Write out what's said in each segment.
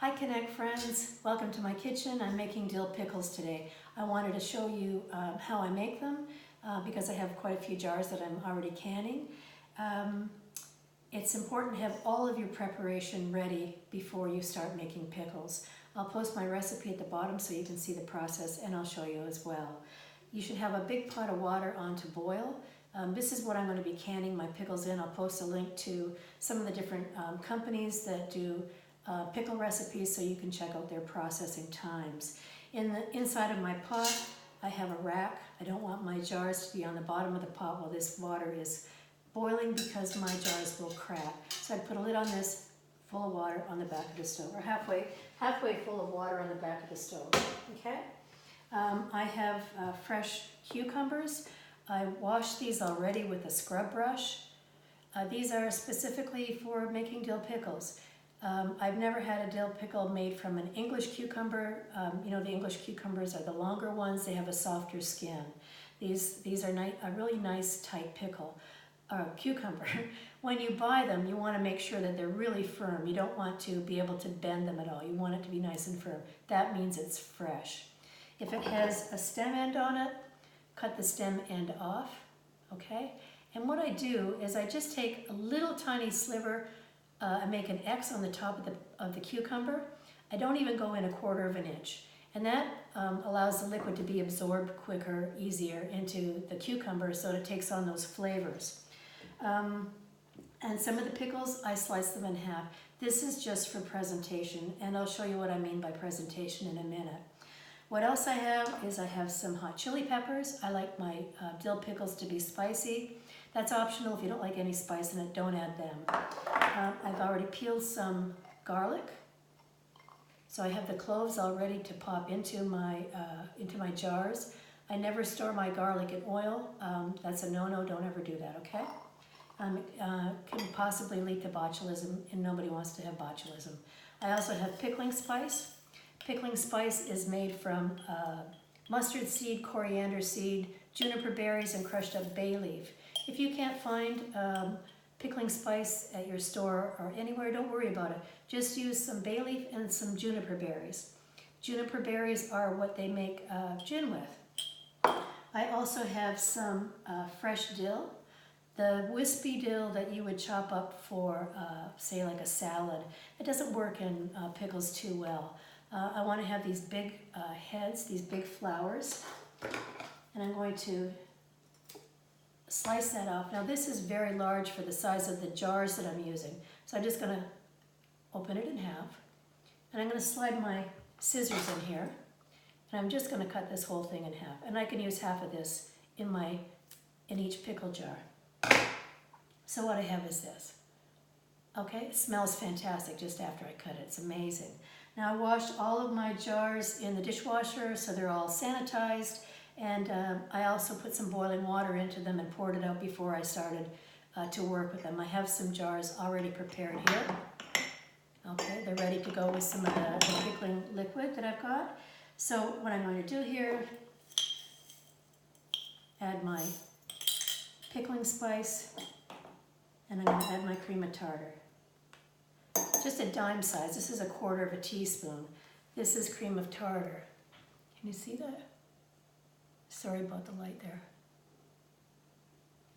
Hi Connect friends, welcome to my kitchen. I'm making dill pickles today. I wanted to show you how I make them because I have quite a few jars that I'm already canning. It's important to have all of your preparation ready before you start making pickles. I'll post my recipe at the bottom so you can see the process, and I'll show you as well. You should have a big pot of water on to boil. This is what I'm going to be canning my pickles in. I'll post a link to some of the different companies that do pickle recipes so you can check out their processing times. In the inside of my pot, I have a rack. I don't want my jars to be on the bottom of the pot while this water is boiling because my jars will crack. So I put a lid on this, full of water on the back of the stove, or halfway full of water on the back of the stove. Okay. I have fresh cucumbers. I washed these already with a scrub brush. These are specifically for making dill pickles. I've never had a dill pickle made from an English cucumber. You know, the English cucumbers are the longer ones. They have a softer skin. These are a really nice tight cucumber. When you buy them, you want to make sure that they're really firm. You don't want to be able to bend them at all. You want it to be nice and firm. That means it's fresh. If it has a stem end on it, cut the stem end off, okay? And what I do is I just take a little tiny sliver. I make an X on the top of the cucumber. I don't even go in 1/4 of an inch. And that allows the liquid to be absorbed quicker, easier into the cucumber so that it takes on those flavors. And some of the pickles, I slice them in half. This is just for presentation, and I'll show you what I mean by presentation in a minute. What else I have is I have some hot chili peppers. I like my dill pickles to be spicy. That's optional. If you don't like any spice in it, don't add them. I've already peeled some garlic. So I have the cloves all ready to pop into my jars. I never store my garlic in oil. That's a no-no. Don't ever do that, okay? Can possibly lead to botulism, and nobody wants to have botulism. I also have pickling spice. Pickling spice is made from mustard seed, coriander seed, juniper berries, and crushed up bay leaf. If you can't find pickling spice at your store or anywhere, don't worry about it. Just use some bay leaf and some juniper berries. Juniper berries are what they make gin with. I also have some fresh dill. The wispy dill that you would chop up for, say, like a salad, it doesn't work in pickles too well. I want to have these big heads, these big flowers, and I'm going to slice that off. Now this is very large for the size of the jars that I'm using, so I'm just going to open it in half, and I'm going to slide my scissors in here, and I'm just going to cut this whole thing in half, and I can use half of this in each pickle jar. So what I have is this. Okay, it smells fantastic just after I cut it. It's amazing. Now I washed all of my jars in the dishwasher so they're all sanitized, and I also put some boiling water into them and poured it out before I started to work with them. I have some jars already prepared here. Okay, they're ready to go with some of the pickling liquid that I've got. So what I'm going to do here, add my pickling spice, and I'm going to add my cream of tartar. Just a dime size. This is 1/4 teaspoon. This is cream of tartar. Can you see that? Sorry about the light there.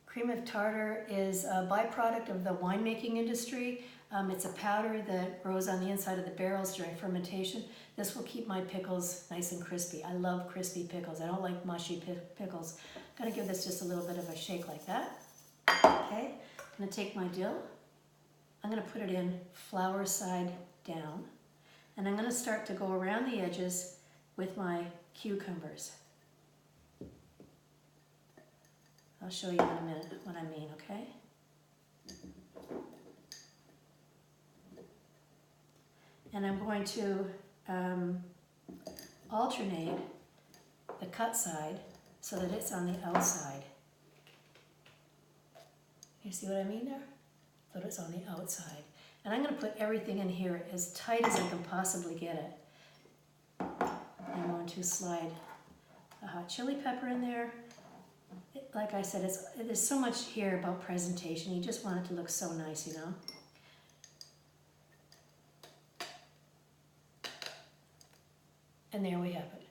Cream of tartar is a byproduct of the winemaking industry. It's a powder that grows on the inside of the barrels during fermentation. This will keep my pickles nice and crispy. I love crispy pickles. I don't like mushy pickles. I'm going to give this just a little bit of a shake like that. Okay, I'm going to take my dill. I'm going to put it in flour side down, and I'm going to start to go around the edges with my cucumbers. I'll show you in a minute what I mean, okay? And I'm going to alternate the cut side so that it's on the outside. You see what I mean there? So it's on the outside. And I'm going to put everything in here as tight as I can possibly get it. I'm going to slide a hot chili pepper in there. Like I said, there's so much here about presentation. You just want it to look so nice, you know. And there we have it.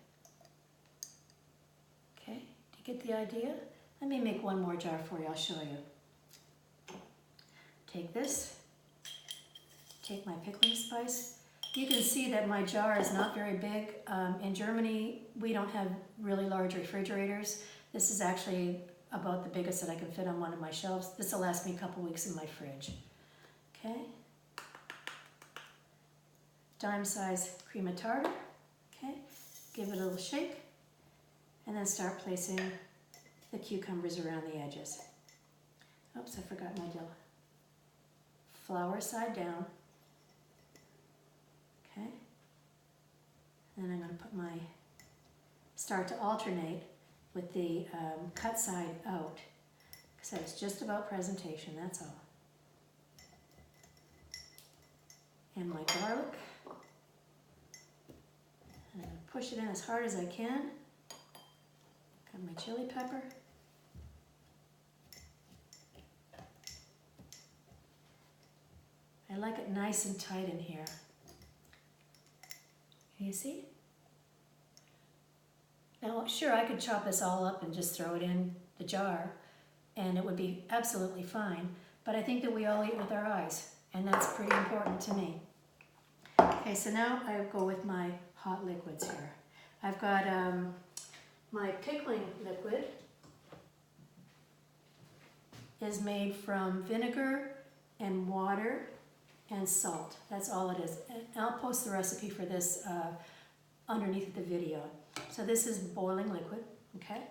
Okay, do you get the idea? Let me make one more jar for you, I'll show you. Take this, take my pickling spice. You can see that my jar is not very big. In Germany, we don't have really large refrigerators. This is actually about the biggest that I can fit on one of my shelves. This will last me a couple weeks in my fridge. Okay. Dime size cream of tartar. Okay. Give it a little shake. And then start placing the cucumbers around the edges. Oops, I forgot my dill. Flour side down. Okay. Then I'm going to put start to alternate with the cut side out. So it's just about presentation, that's all. And my garlic. And I'm going to push it in as hard as I can. Got my chili pepper. I like it nice and tight in here. Can you see? Now, sure, I could chop this all up and just throw it in the jar, and it would be absolutely fine, but I think that we all eat with our eyes, and that's pretty important to me. Okay, so now I go with my hot liquids here. I've got my pickling liquid is made from vinegar and water and salt. That's all it is. And I'll post the recipe for this underneath the video. So this is boiling liquid, okay?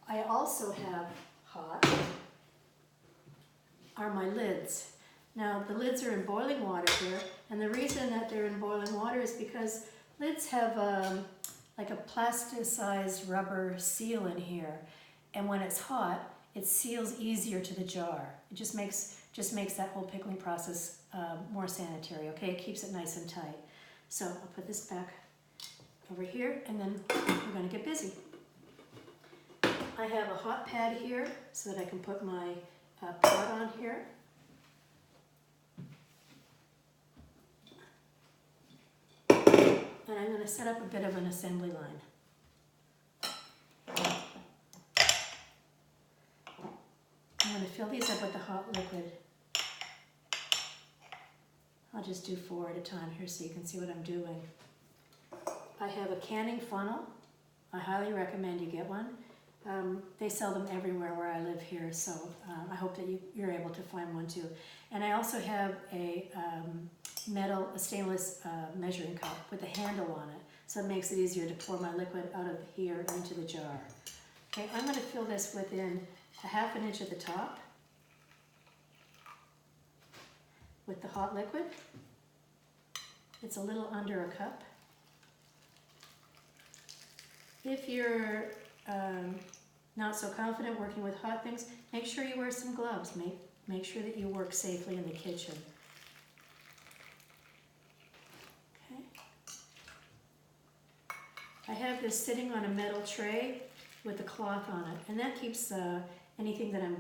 I also have hot are my lids. Now the lids are in boiling water here, and the reason that they're in boiling water is because lids have like a plasticized rubber seal in here, and when it's hot, it seals easier to the jar. It just makes that whole pickling process more sanitary, okay? It keeps it nice and tight. So I'll put this back over here, and then we're gonna get busy. I have a hot pad here so that I can put my pot on here. And I'm going to set up a bit of an assembly line. I'm going to fill these up with the hot liquid. I'll just do 4 at a time here so you can see what I'm doing. I have a canning funnel. I highly recommend you get one. They sell them everywhere where I live here, so I hope that you're able to find one too. And I also have a stainless measuring cup with a handle on it, so it makes it easier to pour my liquid out of here into the jar. Okay, I'm going to fill this within a 1/2 inch at the top with the hot liquid. It's a little under a cup. If you're not so confident working with hot things, make sure you wear some gloves. Make sure that you work safely in the kitchen. Okay. I have this sitting on a metal tray with a cloth on it, and that keeps anything that I'm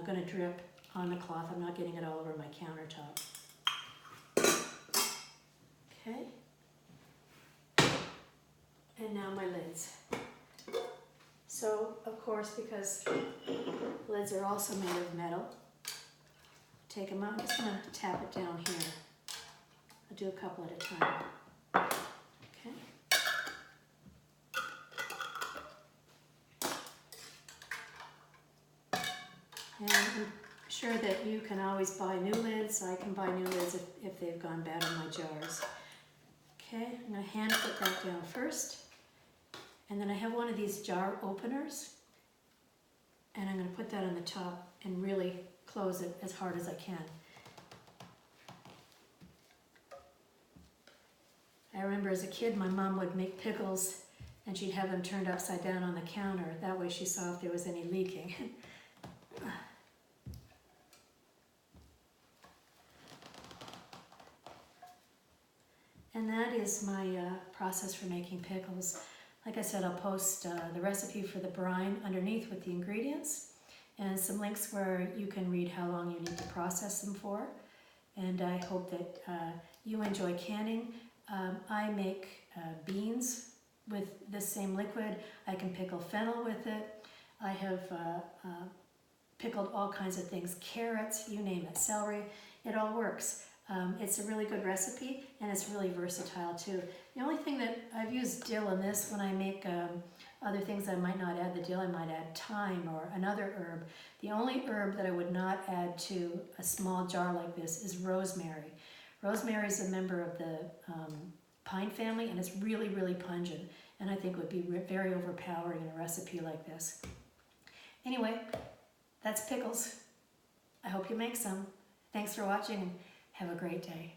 going to drip on the cloth. I'm not getting it all over my countertop. Okay. And now my lids. So, of course, because lids are also made of metal, take them out. I'm just going to tap it down here. I'll do a couple at a time. Okay. And I'm sure that you can always buy new lids. I can buy new lids if they've gone bad in my jars. Okay, I'm going to hand put that down first. And then I have one of these jar openers, and I'm going to put that on the top and really close it as hard as I can. I remember as a kid, my mom would make pickles, and she'd have them turned upside down on the counter. That way she saw if there was any leaking. And that is my process for making pickles. Like I said, I'll post the recipe for the brine underneath with the ingredients and some links where you can read how long you need to process them for. And I hope that you enjoy canning. I make beans with this same liquid. I can pickle fennel with it. I have pickled all kinds of things, carrots, you name it, celery, it all works. It's a really good recipe and it's really versatile too. The only thing that I've used dill in this, when I make other things I might not add the dill, I might add thyme or another herb. The only herb that I would not add to a small jar like this is rosemary. Rosemary is a member of the pine family and it's really, really pungent and I think would be very overpowering in a recipe like this. Anyway, that's pickles. I hope you make some. Thanks for watching and have a great day.